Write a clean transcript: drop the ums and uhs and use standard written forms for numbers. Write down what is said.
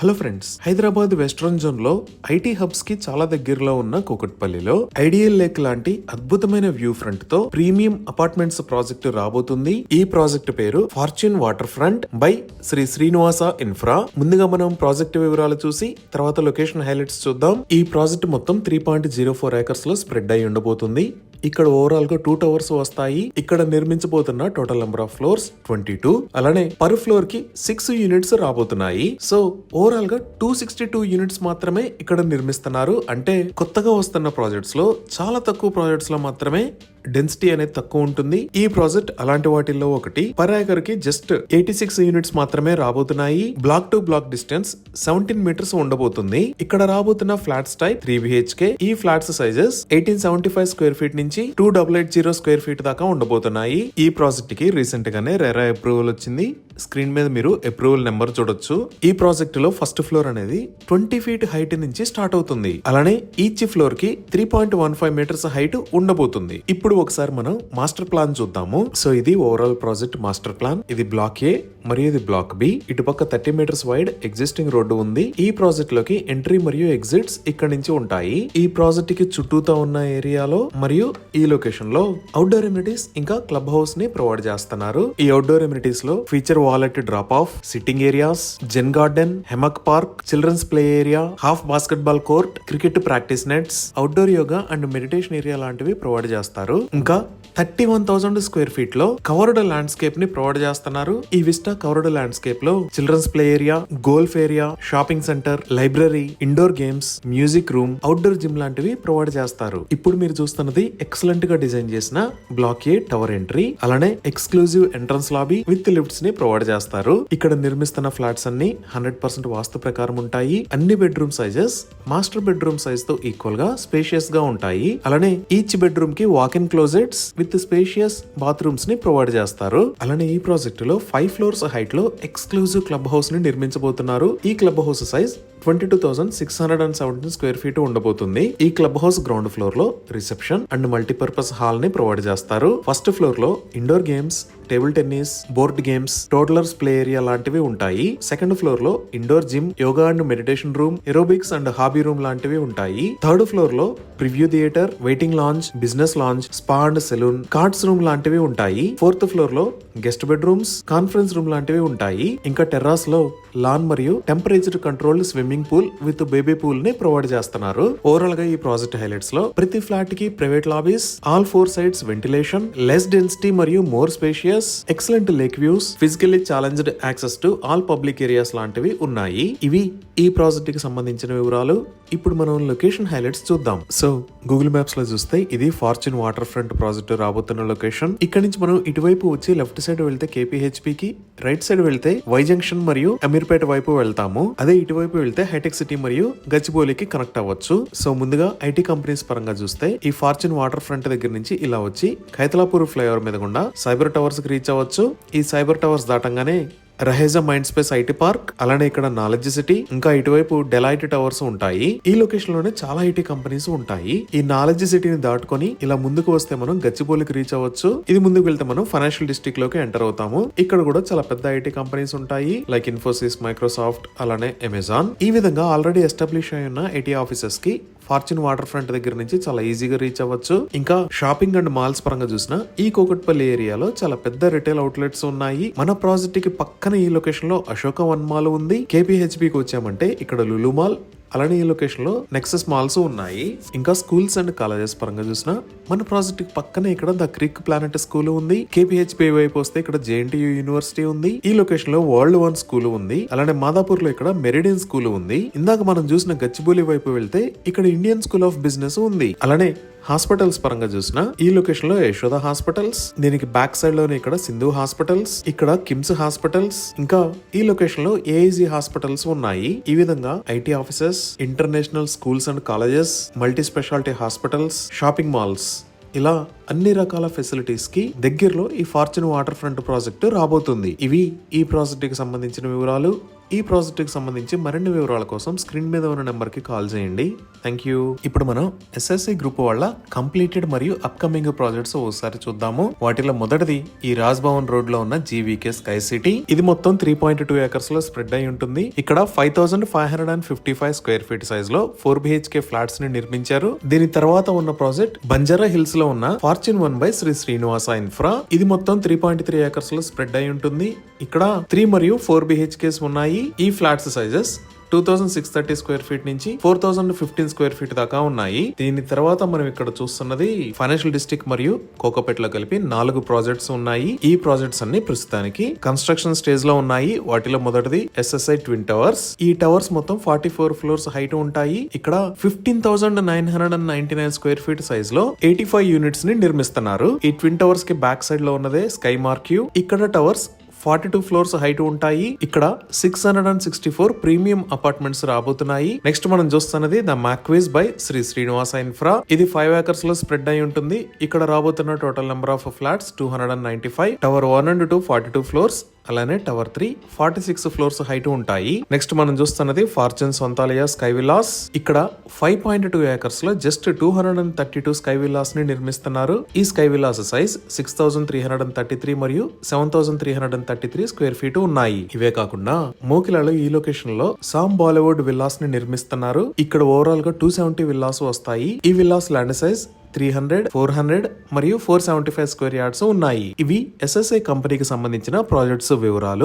Hello friends, Hyderabad western zone లో IT hubs కి చాలా దగ్గరలో ఉన్న కూకట్పల్లిలో ఐడియల్ లేక్ లాంటి అద్భుతమైన వ్యూ ఫ్రంట్ తో ప్రీమియం అపార్ట్మెంట్స్ ప్రాజెక్టు రాబోతుంది. ఈ ప్రాజెక్ట్ పేరు Fortune water front by Shri Srinivasa Infra. ముందుగా మనం ప్రాజెక్ట్ వివరాలు చూసి తర్వాత లొకేషన్ హైలైట్స్ చూద్దాం. ఈ ప్రాజెక్ట్ మొత్తం 3.04 ఏకర్స్ లో స్ప్రెడ్ అయి ఉండబోతుంది. ఇక్కడ ఓవరాల్ గా 2 టవర్స్ వస్తాయి. ఇక్కడ నిర్మించబోతున్న టోటల్ నెంబర్ ఆఫ్ ఫ్లోర్స్ 22. అలానే పర్ ఫ్లోర్ కి 6 యూనిట్స్ రాబోతున్నాయి. సో ఓవరాల్ గా 262 యూనిట్స్ మాత్రమే ఇక్కడ నిర్మిస్తున్నారు. అంటే కొత్తగా వస్తున్న ప్రాజెక్ట్స్ లో చాలా తక్కువ ప్రాజెక్ట్స్ లో మాత్రమే డెన్సిటీ అనేది తక్కువ ఉంటుంది. ఈ ప్రాజెక్ట్ అలాంటి వాటిల్లో ఒకటి. పర్ ఏకర్ కి జస్ట్ 86 యూనిట్స్ మాత్రమే రాబోతున్నాయి. Block to block distance 17 meters ఉండబోతుంది. ఇక్కడ రాబోతున్న ఫ్లాట్స్ టైప్ 3 BHK. ఈ ఫ్లాట్స్ సైజెస్ 1875 స్క్వేర్ ఫీట్ నుంచి 2880 స్క్వేర్ ఫీట్ దాకా ఉండబోతున్నాయి. ఈ ప్రాజెక్ట్ కి రీసెంట్ గానే రెరా అప్రూవల్ వచ్చింది. స్క్రీన్ మీద మీరు అప్రూవల్ నెంబర్ చూడొచ్చు. ఈ ప్రాజెక్ట్ లో ఫస్ట్ ఫ్లోర్ అనేది 20 ఫీట్ హైట్ నుంచి స్టార్ట్ అవుతుంది. అలానే ఈచ్ ఫ్లోర్ కి 3.15 మీటర్స్ హైట్ ఉండబోతుంది. ఇప్పుడు ఒకసారి మనం మాస్టర్ ప్లాన్ చూద్దాము. సో ఇది ఓవరాల్ ప్రాజెక్ట్ మాస్టర్ ప్లాన్. ఇది బ్లాక్ ఏ మరియు ఇది బ్లాక్ బి. ఇటుపక్క 30 మీటర్స్ వైడ్ ఎగ్జిస్టింగ్ రోడ్డు ఉంది. ఈ ప్రాజెక్ట్ లోకి ఎంట్రీ మరియు ఎగ్జిట్స్ ఇక్కడ నుంచి ఉంటాయి. ఈ ప్రాజెక్ట్ కి చుట్టూతో ఉన్న ఏరియాలో మరియు ఈ లొకేషన్ లో అవుట్డోర్ ఎమ్యూనిటీస్ ఇంకా క్లబ్ హౌస్ ని ప్రొవైడ్ చేస్తున్నారు. ఈ అవుట్డోర్ ఎమ్యూనిటీస్ లో feature valet drop off, sitting areas, zen garden, hammock park, children's play area, half basketball court, cricket practice nets, outdoor yoga and meditation area లాంటివి provide చేస్తారు. ఇంకా 31,000 square feet లో covered landscape ని provide చేస్తున్నారు. ఈ Vista covered landscape లో children's play area, golf area, shopping centre, library, indoor games, music room, outdoor gym లాంటివి provide చేస్తారు. ఇప్పుడు మీరు చూస్తున్నది ఎక్సలెంట్ గా డిజైన్ చేసిన బ్లాక్ ఏ టవర్ ఎంట్రీ. అలానే exclusive entrance lobby with lifts ని ప్రొవైడ్ చేస్తారు. ఇక్కడ నిర్మిస్తున్న ఫ్లాట్స్ అన్ని 100% వాస్తు ప్రకారం ఉంటాయి. అన్ని bedroom sizes master bedroom size తో ఈక్వల్ గా స్పేషియస్ గా ఉంటాయి. అలానే ఈచ్ బెడ్రూమ్ కి walk in closets with spacious bathrooms ని ప్రొవైడ్ చేస్తారు. అలానే ఈ ప్రాజెక్ట్ లో 5 ఫ్లోర్స్ హైట్ లో ఎక్స్క్లూజివ్ క్లబ్ హౌస్ ని నిర్మించబోతున్నారు. ఈ club house size 22,617 square feet ఉండబోతుంది. ఈ క్లబ్ హౌస్ గ్రౌండ్ ఫ్లోర్ లో రిసెప్షన్ అండ్ మల్టీపర్పస్ హాల్ ని ప్రొవైడ్ చేస్తారు. ఫస్ట్ ఫ్లోర్ లో indoor games, table tennis, board games, toddlers play area లాంటివి ఉంటాయి. సెకండ్ ఫ్లోర్ లో indoor gym, yoga and meditation room, aerobics and hobby room లాంటివి ఉంటాయి. Third floor లో preview theatre, waiting lounge, business lounge, spa and salon, cards room లాంటివి ఉంటాయి. Fourth floor లో guest bedrooms, conference room లాంటివి ఉంటాయి. ఇంకా టెర్రాస్ లో లాన్ మరియు temperature controlled swimming pool with baby pool ని ప్రొవైడ్ చేస్తున్నారు. ఓవరాల్ గా ఈ ప్రాజెక్ట్ హైలైట్స్ లో ప్రతి ఫ్లాట్ కి private lobbies, all 4 sides ventilation, less density మరియు more spacious, excellent lake views, physically challenged access to all public areas లాంటివి ఉన్నాయి. ఇవి ఈ ప్రాజెక్ట్ కి సంబంధించిన వివరాలు. ఇప్పుడు మనం లొకేషన్ హైలైట్స్ చూద్దాం. సో గూగుల్ మ్యాప్స్ లో చూస్తే ఇది ఫార్చ్యూన్ వాటర్ ఫ్రంట్ ప్రాజెక్ట్ రాబోతున్న లొకేషన్. ఇక్కడ నుంచి మనం ఇటువైపు వచ్చి లెఫ్ట్ సైడ్ వెళ్తే KPHP కి, రైట్ సైడ్ వెళ్తే వై జంక్షన్ మరియు అమీర్పేట వైపు వెళ్తాము. అదే ఇటువైపు వెళ్తే హైటెక్ సిటీ మరియు గచ్చిబౌలికి కనెక్ట్ అవ్వచ్చు. సో ముందుగా ఐటీ కంపెనీస్ పరంగా చూస్తే ఈ ఫార్చ్యూన్ వాటర్ ఫ్రంట్ దగ్గర నుంచి ఇలా వచ్చి ఖైతలాపూర్ ఫ్లైఓవర్ మీద గుండా సైబర్ టవర్స్ కి రీచ్ అవ్వచ్చు. ఈ సైబర్ టవర్స్ దాటంగానే Raheja Mind Space IT park, అలానే ఇక్కడ నాలెడ్జ్ సిటీ, ఇంకా ఇటువైపు డెలైట్ టవర్స్ ఉంటాయి. ఈ లొకేషన్ లోనే చాలా ఐటీ కంపెనీస్ ఉంటాయి. ఈ నాలెడ్జ్ సిటీని దాటుకొని ఇలా ముందుకు వస్తే మనం గచ్చిబౌలికి రీచ్ అవ్వచ్చు. ఇది ముందుకు వెళ్తే మనం ఫైనాన్షియల్ డిస్ట్రిక్ట్ లోకి ఎంటర్ అవుతాము. ఇక్కడ కూడా చాలా పెద్ద ఐటీ కంపెనీస్ ఉంటాయి, లైక్ ఇన్ఫోసిస్, మైక్రోసాఫ్ట్, అలానే అమెజాన్. ఈ విధంగా ఆల్రెడీ ఎస్టాబ్లిష్ అయి ఉన్న ఐటీ ఆఫీసెస్ కి ఫార్చ్యూన్ వాటర్ ఫ్రంట్ దగ్గర నుంచి చాలా ఈజీగా రీచ్ అవ్వచ్చు. ఇంకా షాపింగ్ అండ్ మాల్స్ పరంగా చూసినా ఈ కూకట్పల్లి ఏరియాలో చాలా పెద్ద రిటైల్ అవుట్లెట్స్ ఉన్నాయి. మన ప్రాజెక్ట్ కి పక్కన ఈ లొకేషన్ లో అశోక వన్ మాల్ ఉంది. KPHP కి వచ్చామంటే ఇక్కడ లులు మాల్, అలానే ఈ లొకేషన్ లో నెక్సస్ మాల్స్ ఉన్నాయి. ఇంకా స్కూల్స్ అండ్ కాలేజెస్ పరంగా చూసినా మన ప్రాజెక్ట్ పక్కనే ఇక్కడ ద క్రిక్ ప్లానెట్ స్కూల్ ఉంది. KPHP వైపు వస్తే ఇక్కడ JNTU యూనివర్సిటీ ఉంది. ఈ లొకేషన్ లో వరల్డ్ వన్ స్కూల్ ఉంది. అలానే మాదాపూర్ లో ఇక్కడ మెరిడియన్ స్కూల్ ఉంది. ఇందాక మనం చూసిన గచ్చిబౌలి వైపు వెళ్తే ఇక్కడ ఇండియన్ స్కూల్ ఆఫ్ బిజినెస్ ఉంది. అలానే హాస్పిటల్స్ పరంగా చూసిన ఈ లొకేషన్ లో యశోద హాస్పిటల్స్, దీనికి బ్యాక్ సైడ్ లోనే ఇక్కడ సింధు హాస్పిటల్స్, ఇక్కడ కిమ్స్ హాస్పిటల్స్, ఇంకా ఈ లొకేషన్ లో AIG హాస్పిటల్స్ ఉన్నాయి. ఈ విధంగా IT offices, international schools and colleges, multi speciality hospitals, shopping malls, ఇలా అన్ని రకాల ఫెసిలిటీస్ కి దగ్గరలో ఈ ఫార్చ్యూన్ వాటర్ ఫ్రంట్ ప్రాజెక్ట్ రాబోతుంది. ఇవి ఈ ప్రాజెక్ట్ కి సంబంధించిన వివరాలు. ఈ ప్రాజెక్ట్ కి సంబంధించి మరిన్ని వివరాల కోసం స్క్రీన్ మీద ఉన్న నెంబర్ కి కాల్ చేయండి. Thank you. ఇప్పుడు మనం ఎస్ఎస్సి గ్రూప్ వాళ్ళ కంప్లీటెడ్ మరియు అప్కమింగ్ ప్రాజెక్ట్స్ ఒకసారి చూద్దాము. వాటిలో మొదటిది ఈ రాజ్ భవన్ రోడ్ లో ఉన్న జీవీకే స్కై సిటీ. ఇది మొత్తం 3.2 ఏకర్స్ లో స్ప్రెడ్ అయి ఉంటుంది. ఇక్కడ 5555 స్క్వేర్ ఫీట్ సైజ్ లో 4 BHK ఫ్లాట్స్ ని నిర్మించారు. దీని తర్వాత ఉన్న ప్రాజెక్ట్ బంజారా హిల్స్ లో ఉన్న Fortune 1 by Shri Srinivasa infra. ఇది మొత్తం 3.3 ఏకర్స్ లో స్ప్రెడ్ అయి ఉంటుంది. ఇక్కడ 3 మరియు 4 BHKs ఉన్నాయి. ఈ ఫ్లాట్స్ సైజెస్ 2630 స్క్వేర్ ఫీట్ నుంచి 4015 స్క్వేర్ ఫీట్ దాకా ఉన్నాయి. దీని తర్వాత మనం ఇక్కడ చూస్తున్నది ఫైనాన్షియల్ డిస్ట్రిక్ట్ మరియు కోకోపేటలో కలిపి 4 ప్రాజెక్ట్స్ ఉన్నాయి. ఈ ప్రాజెక్ట్స్ అన్ని ప్రస్తుతానికి కన్స్ట్రక్షన్ స్టేజ్ లో ఉన్నాయి. వాటిలో మొదటిది SSI ట్విన్ టవర్స్. ఈ టవర్స్ మొత్తం 44 ఫ్లోర్స్ హైట్ ఉంటాయి. ఇక్కడ 15,999 స్క్వేర్ ఫీట్ సైజ్ లో 85 యూనిట్స్ ని నిర్మిస్తున్నారు. ఈ ట్విన్ టవర్స్ కి బ్యాక్ సైడ్ లో ఉన్నదే స్కై మార్క్యూ. ఇక్కడ టవర్స్ 42 ఫ్లోర్స్ హైట్ ఉంటాయి. ఇక్కడ 664 ప్రీమియం అపార్ట్మెంట్స్ రాబోతున్నాయి. నెక్స్ట్ మనం చూస్తున్నది ద మ్యాక్వేజ్ బై శ్రీ శ్రీనివాస ఇన్ఫ్రా. ఇది 5 ఏకర్స్ లో స్ప్రెడ్ అయి ఉంటుంది. ఇక్కడ రాబోతున్న total number of flats 295. Tower 1 and 2 42 floors, అలానే టవర్ 3 46 ఫ్లోర్స్ హైట్ ఉంటాయి. నెక్స్ట్ మనం చూస్తున్నది ఫార్చ్యూన్ సొంతాలయ స్కై విల్లాస్. ఇక్కడ 5.2 ఏకర్స్ లో జస్ట్ 232 స్కై విల్లాస్ ని నిర్మిస్తున్నారు. ఈ స్కై విల్లాస్ సైజ్ 6333 మరియు 7333 స్క్వేర్ ఫీట్ ఉన్నాయి. ఇవే కాకుండా మోకిలాలో ఈ లొకేషన్ లో సామ్ బాలీవుడ్ విల్లాస్ ని నిర్మిస్తున్నారు. ఇక్కడ ఓవరాల్ గా 270 విల్లాస్ వస్తాయి. ఈ విల్లాస్ ల్యాండ్ సైజ్ 300, 400 మరియు 475 స్క్వేర్ యార్డ్స్ ఉన్నాయి. ఇవి SSI కంపెనీకి సంబంధించిన ప్రాజెక్ట్స్ వివరాలు.